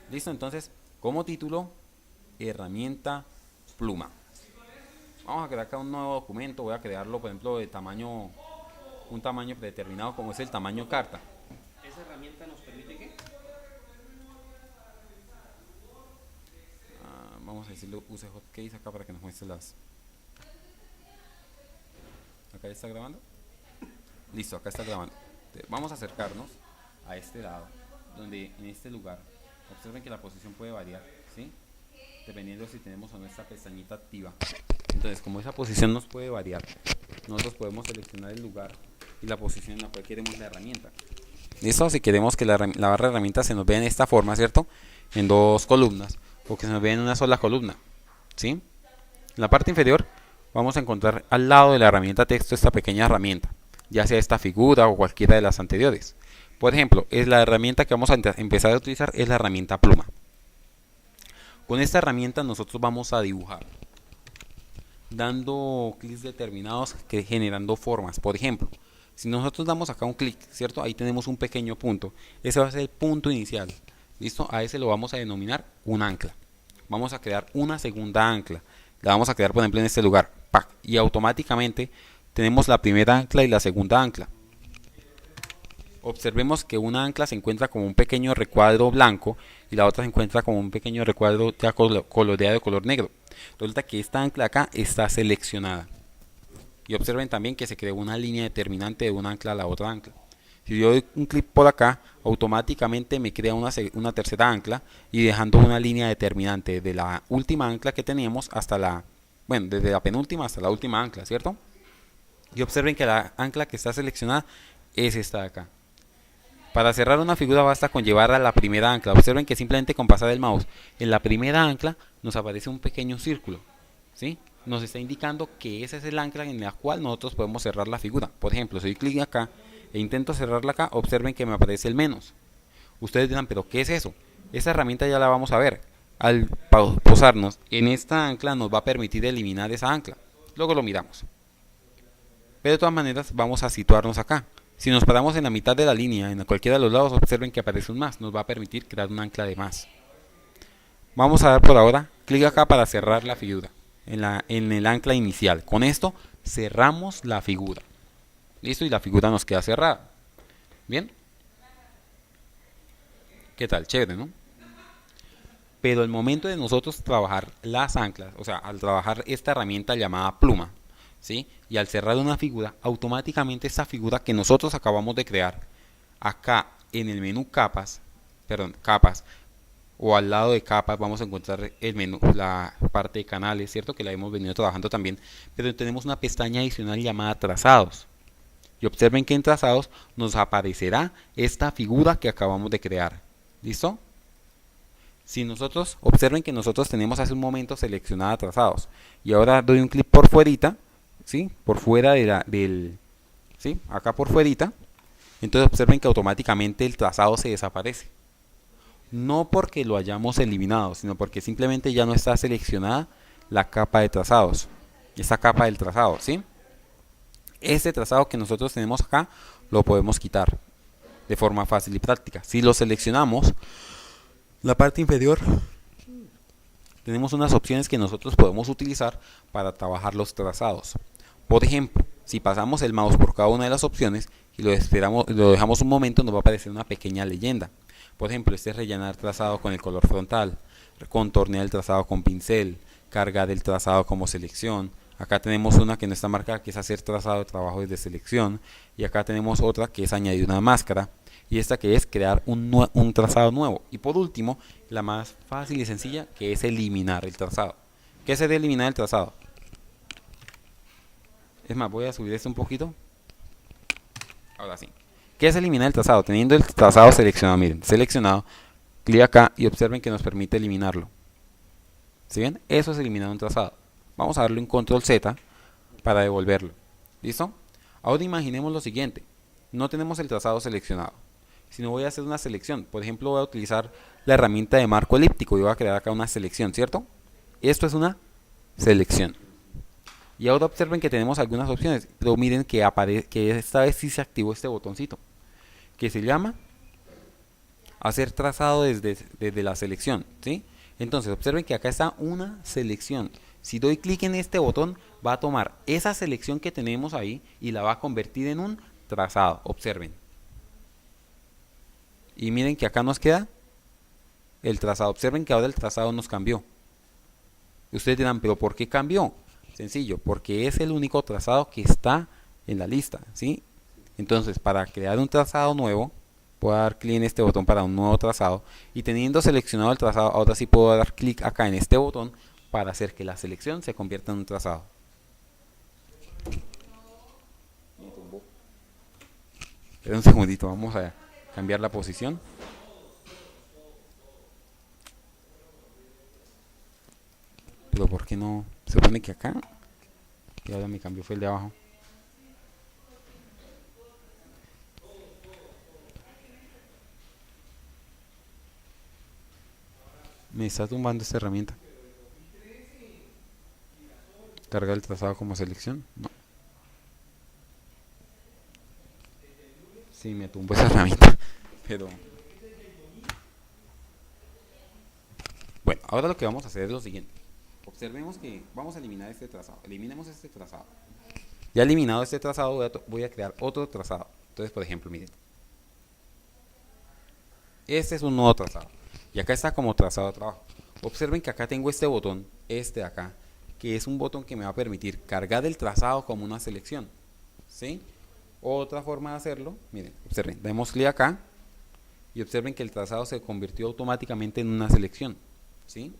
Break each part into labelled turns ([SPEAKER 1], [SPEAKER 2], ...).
[SPEAKER 1] Listo, entonces, como título, herramienta pluma. Vamos a crear acá un nuevo documento. Voy a crearlo, por ejemplo, de tamaño, un tamaño predeterminado como es el tamaño carta.
[SPEAKER 2] ¿Esa herramienta nos permite qué?
[SPEAKER 1] Vamos a decirle use hotkeys acá para que nos muestre las. Acá ya está grabando. Listo, acá está grabando. Vamos a acercarnos a este lado, donde en este lugar, observen que la posición puede variar, ¿sí? Dependiendo si tenemos o no esta pestañita activa. Entonces, como esa posición nos puede variar, nosotros podemos seleccionar el lugar y la posición en la cual queremos la herramienta. ¿Listo? Si queremos que la barra de herramientas se nos vea en esta forma, ¿cierto? En dos columnas, o que se nos vea en una sola columna, ¿sí? En la parte inferior vamos a encontrar al lado de la herramienta texto esta pequeña herramienta, ya sea esta figura o cualquiera de las anteriores. Por ejemplo, es la herramienta que vamos a empezar a utilizar es la herramienta pluma. Con esta herramienta nosotros vamos a dibujar, dando clics determinados que generando formas. Por ejemplo, si nosotros damos acá un clic, ¿cierto? Ahí tenemos un pequeño punto. Ese va a ser el punto inicial. ¿Listo? A ese lo vamos a denominar un ancla. Vamos a crear una segunda ancla. La vamos a crear, por ejemplo, en este lugar. ¡Pac! Y automáticamente tenemos la primera ancla y la segunda ancla. Observemos que una ancla se encuentra como un pequeño recuadro blanco y la otra se encuentra como un pequeño recuadro ya coloreado de color negro. Resulta que esta ancla acá está seleccionada. Y observen también que se creó una línea determinante de una ancla a la otra ancla. Si yo doy un clic por acá, automáticamente me crea una tercera ancla y dejando una línea determinante de la última ancla que teníamos hasta la, bueno, desde la penúltima hasta la última ancla, ¿cierto? Y observen que la ancla que está seleccionada es esta de acá. Para cerrar una figura basta con llevar a la primera ancla. Observen que simplemente con pasar el mouse en la primera ancla nos aparece un pequeño círculo, ¿sí? Nos está indicando que ese es el ancla en la cual nosotros podemos cerrar la figura. Por ejemplo, si doy clic acá e intento cerrarla acá, observen que me aparece el menos. Ustedes dirán, pero ¿qué es eso? Esa herramienta ya la vamos a ver. Al posarnos en esta ancla nos va a permitir eliminar esa ancla. Luego lo miramos. Pero de todas maneras vamos a situarnos acá. Si nos paramos en la mitad de la línea, en cualquiera de los lados, observen que aparece un más. Nos va a permitir crear un ancla de más. Vamos a dar por ahora clic acá para cerrar la figura en el ancla inicial. Con esto cerramos la figura. Listo, y la figura nos queda cerrada. Bien, ¿qué tal? Chévere, ¿no? Pero el momento de nosotros trabajar las anclas, o sea, al trabajar esta herramienta llamada pluma, ¿sí? Y al cerrar una figura, automáticamente esa figura que nosotros acabamos de crear, acá en el menú capas, perdón, capas, o al lado de capas vamos a encontrar el menú, la parte de canales, ¿cierto? Que la hemos venido trabajando también, pero tenemos una pestaña adicional llamada trazados. Y observen que en trazados nos aparecerá esta figura que acabamos de crear. ¿Listo? Si nosotros, observen que nosotros tenemos hace un momento seleccionada trazados y ahora doy un clic por fuerita, ¿sí? Por fuera ¿sí? Acá por fuerita, entonces observen que automáticamente el trazado se desaparece. No porque lo hayamos eliminado, sino porque simplemente ya no está seleccionada la capa de trazados, esta capa del trazado, ¿sí? Este trazado que nosotros tenemos acá lo podemos quitar de forma fácil y práctica. Si lo seleccionamos, la parte inferior tenemos unas opciones que nosotros podemos utilizar para trabajar los trazados. Por ejemplo, si pasamos el mouse por cada una de las opciones y lo dejamos un momento, nos va a aparecer una pequeña leyenda. Por ejemplo, este es rellenar trazado con el color frontal, contornear el trazado con pincel, cargar el trazado como selección. Acá tenemos una que no está marcada, que es hacer trazado de trabajo desde selección. Y acá tenemos otra que es añadir una máscara. Y esta que es crear un trazado nuevo. Y por último, la más fácil y sencilla, que es eliminar el trazado. ¿Qué es eliminar el trazado? Es más, voy a subir esto un poquito. Ahora sí. ¿Qué es eliminar el trazado? Teniendo el trazado seleccionado, miren, seleccionado, clic acá y observen que nos permite eliminarlo. ¿Sí ven? Eso es eliminar un trazado. Vamos a darle un control Z para devolverlo. ¿Listo? Ahora imaginemos lo siguiente. No tenemos el trazado seleccionado, sino voy a hacer una selección. Por ejemplo, voy a utilizar la herramienta de marco elíptico y voy a crear acá una selección, ¿cierto? Esto es una selección. Y ahora observen que tenemos algunas opciones, pero miren que esta vez sí se activó este botoncito, que se llama hacer trazado desde la selección, ¿sí? Entonces observen que acá está una selección. Si doy clic en este botón, va a tomar esa selección que tenemos ahí y la va a convertir en un trazado. Observen. Y miren que acá nos queda el trazado. Observen que ahora el trazado nos cambió. Ustedes dirán, ¿pero por qué cambió? Sencillo, porque es el único trazado que está en la lista, ¿sí? Entonces, para crear un trazado nuevo, puedo dar clic en este botón para un nuevo trazado. Y teniendo seleccionado el trazado, ahora sí puedo dar clic acá en este botón para hacer que la selección se convierta en un trazado. Espera un segundito, vamos a cambiar la posición. Pero ¿por qué no? Se supone que acá. Y ahora me cambió, fue el de abajo. Me está tumbando esta herramienta. Cargar el trazado como selección. No. Sí, me tumbó esa herramienta. Pero bueno, ahora lo que vamos a hacer es lo siguiente. Observemos que vamos a eliminar este trazado. Eliminemos este trazado. Ya eliminado este trazado, voy a crear otro trazado. Entonces, por ejemplo, miren. Este es un nuevo trazado. Y acá está como trazado de trabajo. Observen que acá tengo este botón, este de acá, que es un botón que me va a permitir cargar el trazado como una selección. ¿Sí? Otra forma de hacerlo, miren, observen, demos clic acá y observen que el trazado se convirtió automáticamente en una selección. ¿Sí?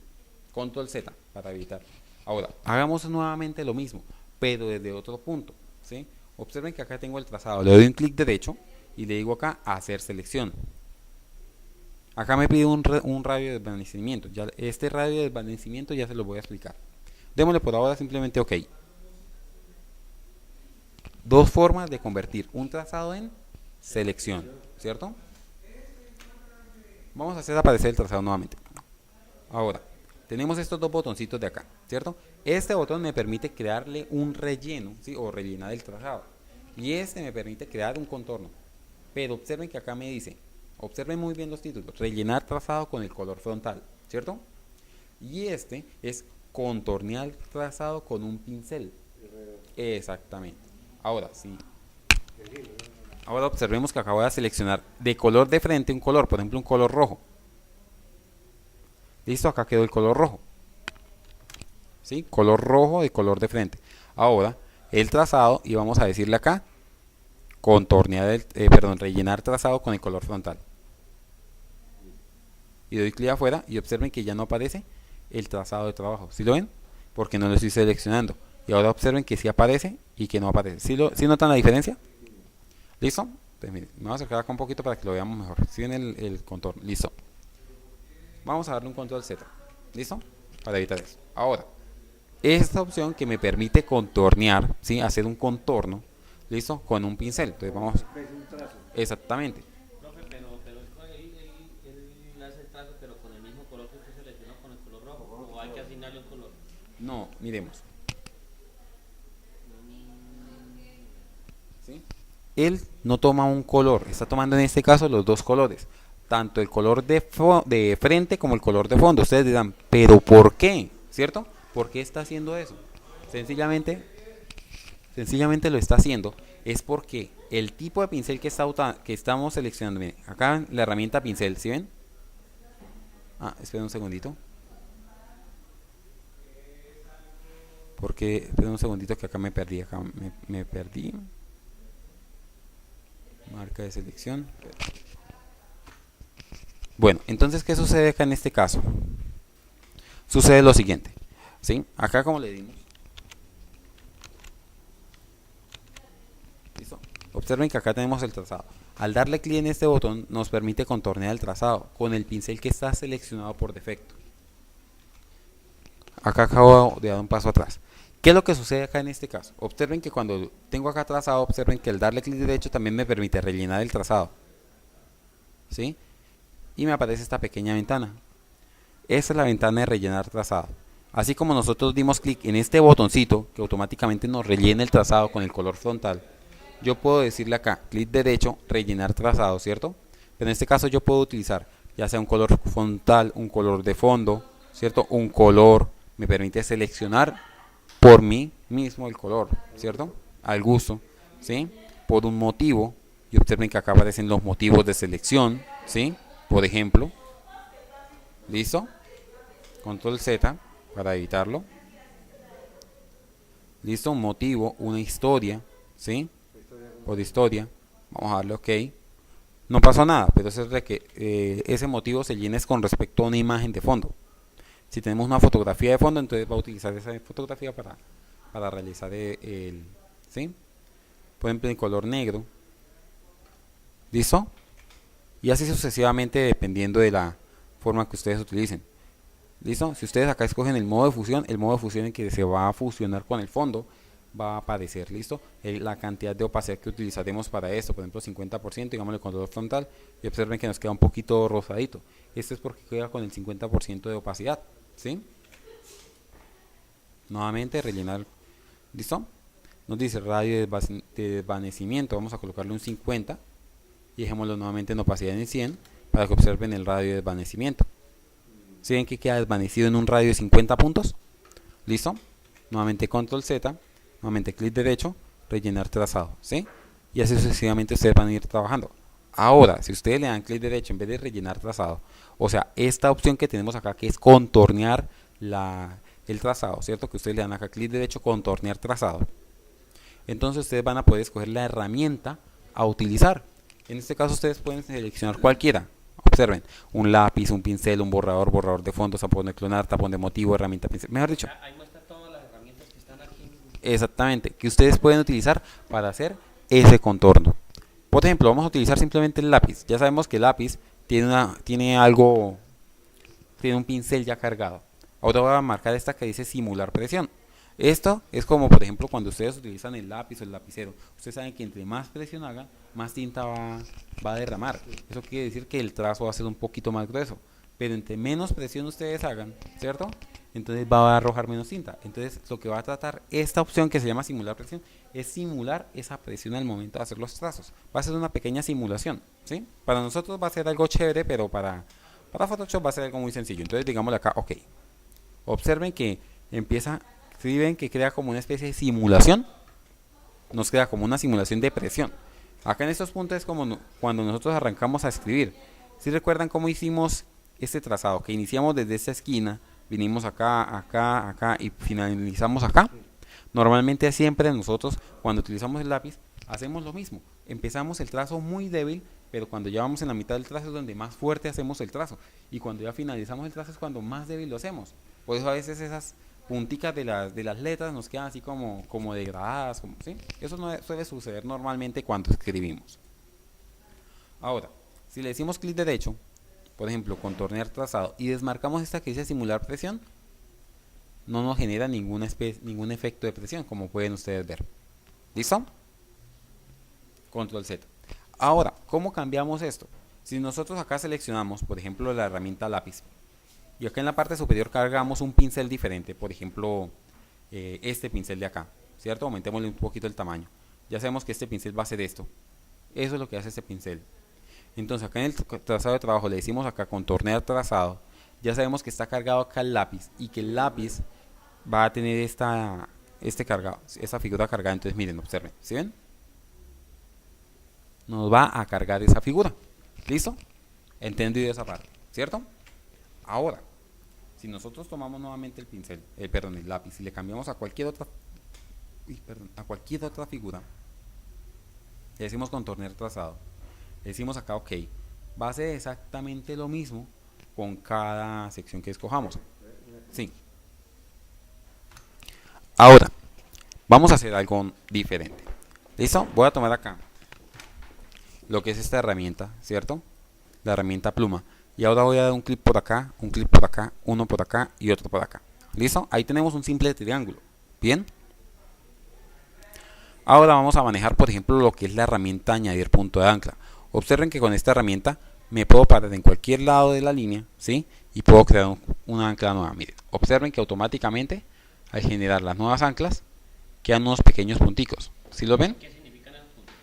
[SPEAKER 1] Control Z para evitar. Ahora, hagamos nuevamente lo mismo, pero desde otro punto. ¿Sí? Observen que acá tengo el trazado, le doy un clic derecho y le digo acá hacer selección. Acá me pide un radio de desvanecimiento. Ya, este radio de desvanecimiento ya se lo voy a explicar. Démosle por ahora simplemente OK. Dos formas de convertir un trazado en selección, ¿cierto? Vamos a hacer aparecer el trazado nuevamente. Ahora, tenemos estos dos botoncitos de acá, ¿cierto? Este botón me permite crearle un relleno, ¿sí? O rellenar el trazado. Y este me permite crear un contorno. Pero observen que acá me dice, observen muy bien los títulos, rellenar trazado con el color frontal, ¿cierto? Y este es contornear trazado con un pincel. Exactamente. Ahora sí. Ahora observemos que acá voy a seleccionar de color de frente un color, por ejemplo un color rojo. Listo, acá quedó el color rojo. ¿Sí? Color rojo de color de frente. Ahora el trazado y vamos a decirle acá contornear rellenar trazado con el color frontal. Y doy clic afuera y observen que ya no aparece el trazado de trabajo. ¿Sí lo ven? Porque no lo estoy seleccionando. Y ahora observen que sí aparece y que no aparece. ¿Sí notan la diferencia? ¿Listo? Entonces, miren, me voy a acercar acá un poquito para que lo veamos mejor. ¿Sí ven el contorno? Listo. Vamos a darle un control Z. ¿Listo? Para evitar eso. Ahora, esta opción que me permite contornear, ¿sí? Hacer un contorno, ¿listo? Con un pincel. Entonces vamos. Exactamente.
[SPEAKER 2] Profe, pero es con él hace el trazo, pero con el mismo color que usted seleccionó, con el color rojo, o hay que asignarle un color.
[SPEAKER 1] No, miremos. ¿Sí? Él no toma un color, está tomando en este caso los dos colores, tanto el color de frente como el color de fondo. Ustedes dirán, ¿pero por qué? ¿Cierto? ¿Por qué está haciendo eso? Sencillamente lo está haciendo es porque el tipo de pincel que estamos seleccionando, miren, acá la herramienta pincel, ¿sí ven? Esperen un segundito. Porque, esperen un segundito que acá me perdí, me perdí. Marca de selección. Bueno, entonces, ¿qué sucede acá en este caso? Sucede lo siguiente, ¿sí? Acá como le dimos. ¿Listo? Observen que acá tenemos el trazado. Al darle clic en este botón nos permite contornear el trazado con el pincel que está seleccionado por defecto. Acá acabo de dar un paso atrás. ¿Qué es lo que sucede acá en este caso? Observen que cuando tengo acá trazado, observen que al darle clic derecho también me permite rellenar el trazado. ¿Sí? Y me aparece esta pequeña ventana. Esta es la ventana de rellenar trazado. Así como nosotros dimos clic en este botoncito que automáticamente nos rellena el trazado con el color frontal, yo puedo decirle acá, clic derecho, rellenar trazado, ¿cierto? Pero en este caso yo puedo utilizar ya sea un color frontal, un color de fondo, ¿cierto? Un color me permite seleccionar por mí mismo el color, ¿cierto? Al gusto, ¿sí? Por un motivo, y observen que acá aparecen los motivos de selección, ¿sí? Por ejemplo, ¿listo? Control Z para editarlo. ¿Listo? Un motivo, una historia, ¿sí? Por historia, vamos a darle OK. No pasó nada, pero eso es de que ese motivo se llene con respecto a una imagen de fondo. Si tenemos una fotografía de fondo, entonces va a utilizar esa fotografía para realizar ¿sí? Por ejemplo, en color negro. ¿Listo? Y así sucesivamente dependiendo de la forma que ustedes utilicen. ¿Listo? Si ustedes acá escogen el modo de fusión en que se va a fusionar con el fondo, va a aparecer, ¿listo? La cantidad de opacidad que utilizaremos para esto, por ejemplo 50%, digamos el color frontal, y observen que nos queda un poquito rosadito. Esto es porque queda con el 50% de opacidad, ¿sí? Nuevamente rellenar, ¿listo? Nos dice radio de desvanecimiento, vamos a colocarle un 50 y dejémoslo nuevamente en opacidad en 100 para que observen el radio de desvanecimiento. ¿Sí ven que queda desvanecido en un radio de 50 puntos? ¿Listo? Nuevamente control Z, nuevamente clic derecho, rellenar trazado, ¿sí? Y así sucesivamente ustedes van a ir trabajando. Ahora, si ustedes le dan clic derecho en vez de rellenar trazado, o sea, esta opción que tenemos acá que es contornear el trazado, ¿cierto? Que ustedes le dan acá clic derecho, contornear trazado. Entonces ustedes van a poder escoger la herramienta a utilizar. En este caso ustedes pueden seleccionar cualquiera. Observen, un lápiz, un pincel, un borrador, borrador de fondo, tapón de clonar, tapón de motivo, herramienta pincel. Mejor dicho.
[SPEAKER 2] Ahí muestra todas las herramientas que están aquí.
[SPEAKER 1] Exactamente, que ustedes pueden utilizar para hacer ese contorno. Por ejemplo, vamos a utilizar simplemente el lápiz. Ya sabemos que el lápiz tiene un pincel ya cargado. Ahora voy a marcar esta que dice simular presión. Esto es como, por ejemplo, cuando ustedes utilizan el lápiz o el lapicero. Ustedes saben que entre más presión haga, más tinta va a derramar. Eso quiere decir que el trazo va a ser un poquito más grueso. Pero entre menos presión ustedes hagan, ¿cierto? Entonces va a arrojar menos tinta. Entonces lo que va a tratar esta opción que se llama simular presión es simular esa presión al momento de hacer los trazos. Va a ser una pequeña simulación, ¿sí? Para nosotros va a ser algo chévere, pero para Photoshop va a ser algo muy sencillo. Entonces digámosle acá, OK. Observen que empieza, si ven que crea como una especie de simulación, nos crea como una simulación de presión. Acá en estos puntos es como cuando nosotros arrancamos a escribir. Si recuerdan cómo hicimos este trazado, que iniciamos desde esta esquina, vinimos acá, acá, acá y finalizamos acá. Normalmente siempre nosotros cuando utilizamos el lápiz hacemos lo mismo. Empezamos el trazo muy débil, pero cuando ya vamos en la mitad del trazo es donde más fuerte hacemos el trazo. Y cuando ya finalizamos el trazo es cuando más débil lo hacemos. Por eso a veces esas punticas de las letras nos quedan así como degradadas, ¿sí? Eso no suele suceder normalmente cuando escribimos. Ahora, si le decimos clic derecho, por ejemplo, contornear trazado, y desmarcamos esta que dice simular presión, no nos genera ningún efecto de presión, como pueden ustedes ver. ¿Listo? Control Z. Ahora, ¿cómo cambiamos esto? Si nosotros acá seleccionamos, por ejemplo, la herramienta lápiz, y acá en la parte superior cargamos un pincel diferente, por ejemplo, este pincel de acá, ¿cierto? Aumentémosle un poquito el tamaño. Ya sabemos que este pincel va a hacer esto. Eso es lo que hace este pincel. Entonces acá en el trazado de trabajo le decimos acá contornear trazado. Ya sabemos que está cargado acá el lápiz y que el lápiz va a tener esta figura cargada. Entonces miren, observen, ¿sí ven? Nos va a cargar esa figura. ¿Listo? Entendido esa parte, ¿cierto? Ahora, si nosotros tomamos nuevamente el lápiz y le cambiamos a cualquier otra figura, le decimos contornear trazado, le decimos acá OK, va a ser exactamente lo mismo con cada sección que escojamos. Sí. Ahora, vamos a hacer algo diferente. ¿Listo? Voy a tomar acá lo que es esta herramienta, ¿cierto? La herramienta pluma. Y ahora voy a dar un clic por acá, uno por acá y otro por acá. ¿Listo? Ahí tenemos un simple triángulo. ¿Bien? Ahora vamos a manejar, por ejemplo, lo que es la herramienta añadir punto de ancla. Observen que con esta herramienta me puedo parar en cualquier lado de la línea, ¿sí? Y puedo crear una ancla nueva. Miren, observen que automáticamente al generar las nuevas anclas quedan unos pequeños punticos. ¿Sí lo ven?
[SPEAKER 2] ¿Qué significan esos puntos?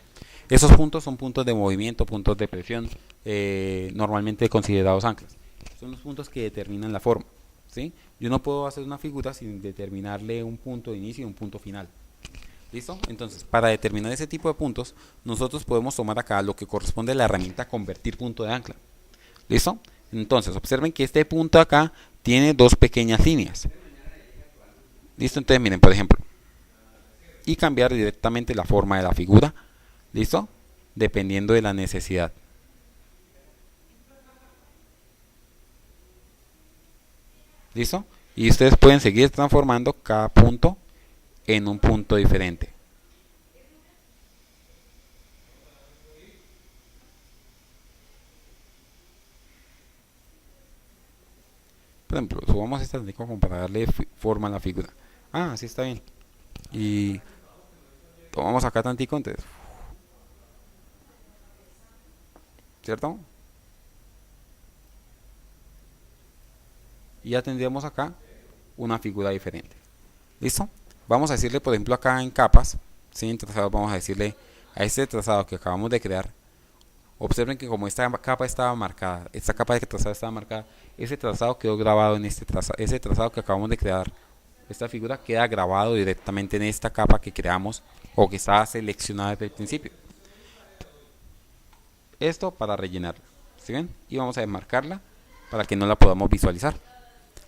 [SPEAKER 1] Esos puntos son puntos de movimiento, puntos de presión, normalmente considerados anclas. Son los puntos que determinan la forma, ¿sí? Yo no puedo hacer una figura sin determinarle un punto de inicio y un punto final. ¿Listo? Entonces, para determinar ese tipo de puntos, nosotros podemos tomar acá lo que corresponde a la herramienta convertir punto de ancla. ¿Listo? Entonces, observen que este punto acá tiene dos pequeñas líneas. ¿Listo? Entonces, miren, por ejemplo, y cambiar directamente la forma de la figura. ¿Listo? Dependiendo de la necesidad. ¿Listo? Y ustedes pueden seguir transformando cada punto en un punto diferente. Por ejemplo, subamos esta técnica como para darle forma a la figura. Ah, así está bien. Y tomamos acá tantico entonces, ¿cierto? Y ya tendríamos acá una figura diferente. ¿Listo? Vamos a decirle, por ejemplo, acá en capas, ¿sí? En trazados, vamos a decirle a este trazado que acabamos de crear. Observen que como esta capa estaba marcada, esta capa de trazado estaba marcada, ese trazado quedó grabado en este trazado, ese trazado que acabamos de crear, esta figura queda grabado directamente en esta capa que creamos o que estaba seleccionada desde el principio. Esto para rellenarla, ¿sí ven? Y vamos a desmarcarla para que no la podamos visualizar.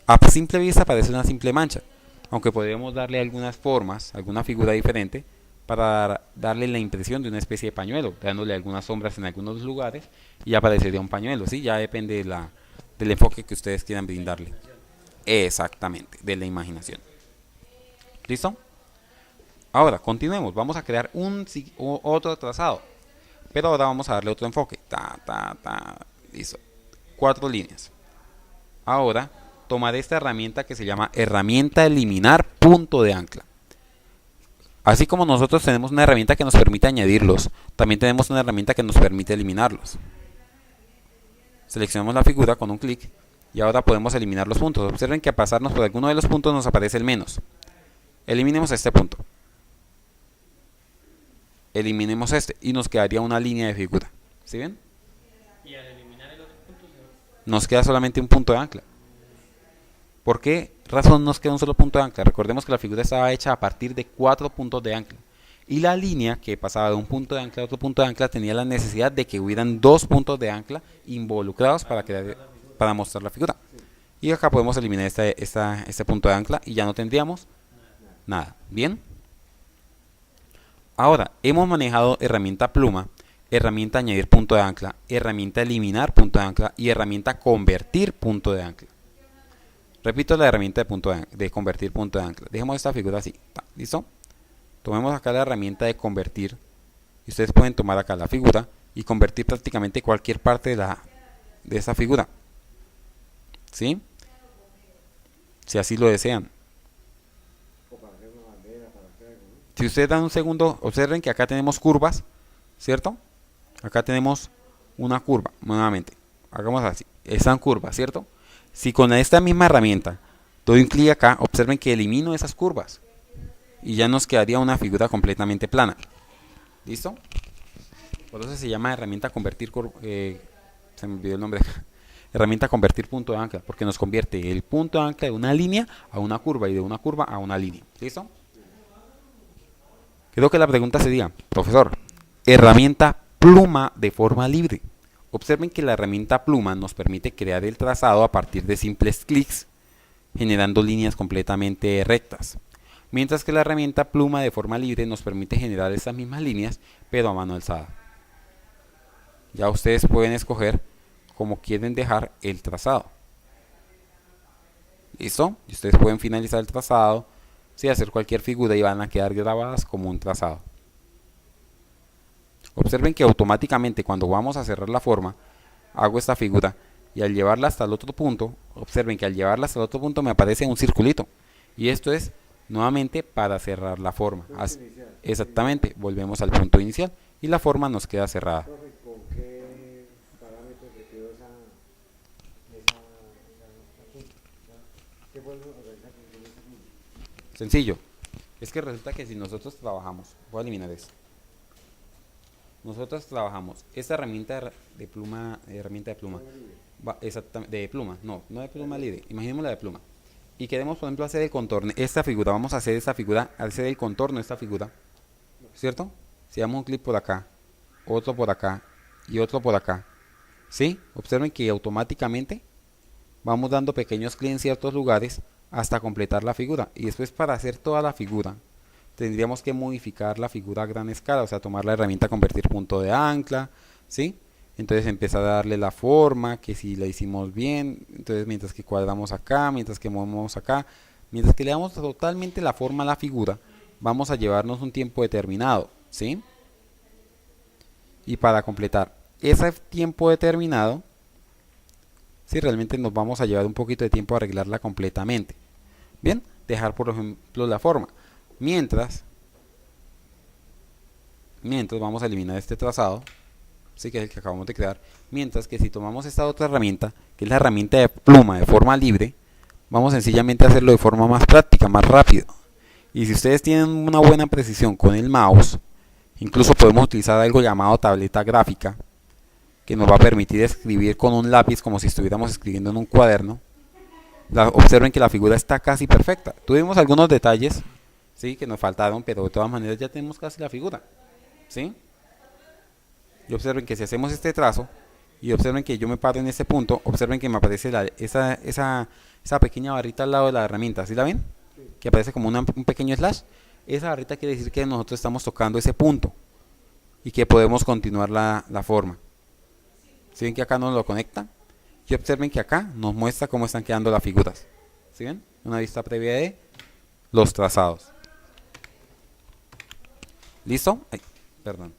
[SPEAKER 1] A simple vista parece una simple mancha, aunque podríamos darle algunas formas, alguna figura diferente para darle la impresión de una especie de pañuelo, dándole algunas sombras en algunos lugares y ya parecería un pañuelo, ¿sí? Ya depende del enfoque que ustedes quieran brindarle. Exactamente, de la imaginación. ¿Listo? Ahora, continuemos, vamos a crear otro trazado, pero ahora vamos a darle otro enfoque. Listo. 4 líneas. Ahora, tomar esta herramienta que se llama herramienta eliminar punto de ancla. Así como nosotros tenemos una herramienta que nos permite añadirlos, también tenemos una herramienta que nos permite eliminarlos. Seleccionamos la figura con un clic y ahora podemos eliminar los puntos. Observen que al pasarnos por alguno de los puntos nos aparece el menos. Eliminemos este punto. Eliminemos este y nos quedaría una línea de figura. ¿Sí ven?
[SPEAKER 2] Y al eliminar el otro punto
[SPEAKER 1] Nos queda solamente un punto de ancla. ¿Por qué razón nos queda un solo punto de ancla? Recordemos que la figura estaba hecha a partir de 4 puntos de ancla. Y la línea que pasaba de un punto de ancla a otro punto de ancla tenía la necesidad de que hubieran 2 puntos de ancla involucrados para mostrar la figura. Y acá podemos eliminar este punto de ancla y ya no tendríamos nada. ¿Bien? Ahora, hemos manejado herramienta pluma, herramienta añadir punto de ancla, herramienta eliminar punto de ancla y herramienta convertir punto de ancla. Repito la herramienta de convertir punto de ancla. Dejemos esta figura así. ¿Listo? Tomemos acá la herramienta de convertir. Y ustedes pueden tomar acá la figura y convertir prácticamente cualquier parte de esa figura. ¿Sí? Si así lo desean. Si ustedes dan un segundo, observen que acá tenemos curvas, ¿cierto? Acá tenemos una curva, nuevamente. Hagamos así. Están curvas, ¿cierto? Si con esta misma herramienta doy un clic acá, observen que elimino esas curvas y ya nos quedaría una figura completamente plana. ¿Listo? Por eso se llama herramienta convertir, se me olvidó el nombre, herramienta convertir punto de ancla, porque nos convierte el punto de ancla de una línea a una curva y de una curva a una línea. ¿Listo? Creo que la pregunta sería, profesor, herramienta pluma de forma libre. Observen que la herramienta pluma nos permite crear el trazado a partir de simples clics, generando líneas completamente rectas. Mientras que la herramienta pluma de forma libre nos permite generar estas mismas líneas, pero a mano alzada. Ya ustedes pueden escoger cómo quieren dejar el trazado. ¿Listo? Y ustedes pueden finalizar el trazado, sí, hacer cualquier figura y van a quedar grabadas como un trazado. Observen que automáticamente cuando vamos a cerrar la forma, hago esta figura y al llevarla hasta el otro punto, observen que al llevarla hasta el otro punto me aparece un circulito. Y esto es nuevamente para cerrar la forma. Exactamente, volvemos al punto inicial y la forma nos queda cerrada. Sencillo. Es que resulta que si nosotros trabajamos, voy a eliminar eso. nosotros trabajamos esta de pluma, exactamente, de pluma, no de pluma libre, imaginémosla de pluma. Y queremos, por ejemplo, hacer el contorno, esta figura, vamos a hacer esta figura, hacer el contorno de esta figura, ¿cierto? Si damos un clic por acá, otro por acá y otro por acá, ¿sí? Observen que automáticamente vamos dando pequeños clics en ciertos lugares hasta completar la figura. Y después, para hacer toda la figura, tendríamos que modificar la figura a gran escala, o sea, tomar la herramienta convertir punto de ancla, ¿sí? Entonces empezar a darle la forma, que si la hicimos bien, entonces mientras que cuadramos acá, mientras que movemos acá, mientras que le damos totalmente la forma a la figura, vamos a llevarnos un tiempo determinado, ¿sí? Y para completar ese tiempo determinado, sí, realmente nos vamos a llevar un poquito de tiempo a arreglarla completamente. Bien, dejar por ejemplo la forma. Mientras vamos a eliminar este trazado, sí, que es el que acabamos de crear. Mientras que si tomamos esta otra herramienta, que es la herramienta de pluma de forma libre, vamos sencillamente a hacerlo de forma más práctica, más rápido. Y si ustedes tienen una buena precisión con el mouse, incluso podemos utilizar algo llamado tableta gráfica, que nos va a permitir escribir con un lápiz como si estuviéramos escribiendo en un cuaderno. Observen que la figura está casi perfecta. Tuvimos algunos detalles, sí, que nos faltaron, pero de todas maneras ya tenemos casi la figura, ¿sí? Y observen que si hacemos este trazo, y observen que yo me paro en este punto, observen que me aparece esa pequeña barrita al lado de la herramienta, ¿sí la ven? Que aparece como un pequeño slash. Esa barrita quiere decir que nosotros estamos tocando ese punto y que podemos continuar la forma. ¿Sí ven que acá nos lo conecta? Y observen que acá nos muestra cómo están quedando las figuras. ¿Sí ven? Una vista previa de los trazados. ¿Listo? Ay, perdón.